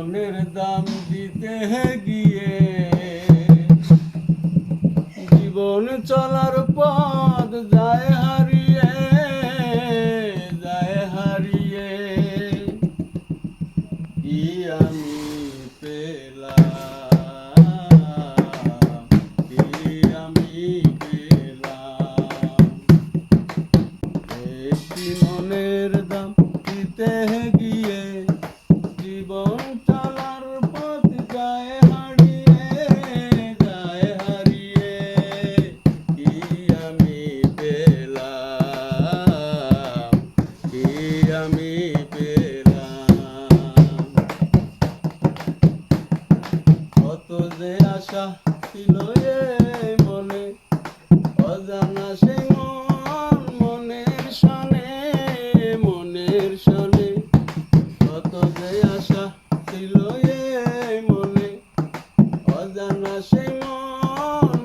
মনের দাম দিতে গিয়ে জীবন চলার পথ যায় হারিয়ে কি আমি পেলাম, কি আমি পেলাম। একটি মনের দাম দিতে গিয়ে জীবন চলার পথ যায় হারিয়ে কি আমি পেলাম, কি আমি পেলাম। কত যে আশা ছিল এ মনে, অজানা সেই মনের সনে, কত যে আশা ছিল এ মনে, অজানা সেই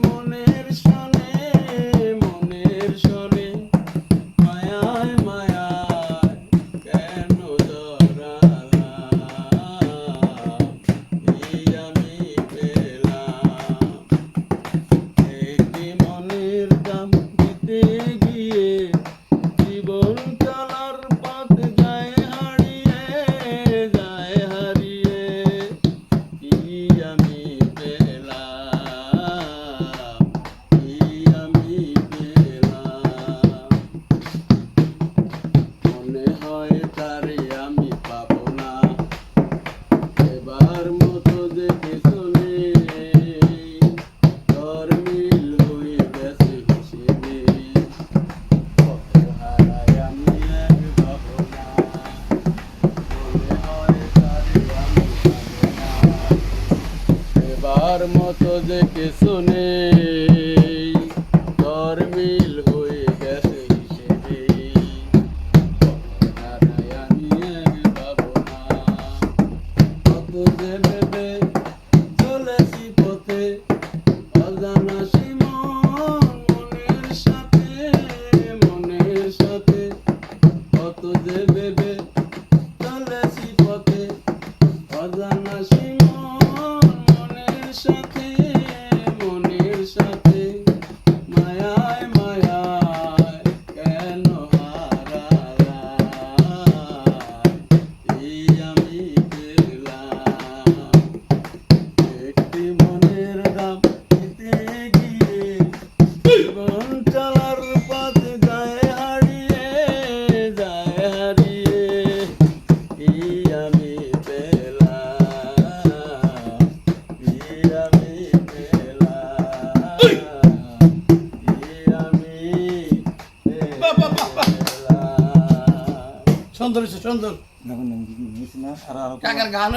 মনের সনে, মায়ায় মায়ায় কেন জড়ালাম, কি আমি পেলাম। একটি মনের দাম দিতে গিয়ে জীবন চলার পথ যায় হারিয়ে কি আমি পেলাম, কি আমি পেলাম। মনে হয় তারে আমি পাবো না, এবার মতো দেখে শুনে তোর মিল হয়ে গেছে হিসেবে, কত হারায় আমি এক পাবো না। মনে হয় তারে আমি পাবো না, এবার মতো দেখে শুনে তোর মিল হয়ে গেছে হিসেবে, কত হারায় আমি এক পাবো না। কত যে ভেবে চলেছি পথে, অজানা সেই মনের সাথে, কত যে ভেবে চলেছি পথে, অজানা সেই মনের সাথে, মায়ায় মায়ায় কেন হারালাম, এই আমি পেলাম। একটি মনের দাম দিতে গিয়ে জীবন চলার পথ যায় হারিয়ে কি আমি পেলাম, কি আমি পেলাম, কি আমি পেলাম। সুন্দর সুন্দর দেখুন, কাকার গান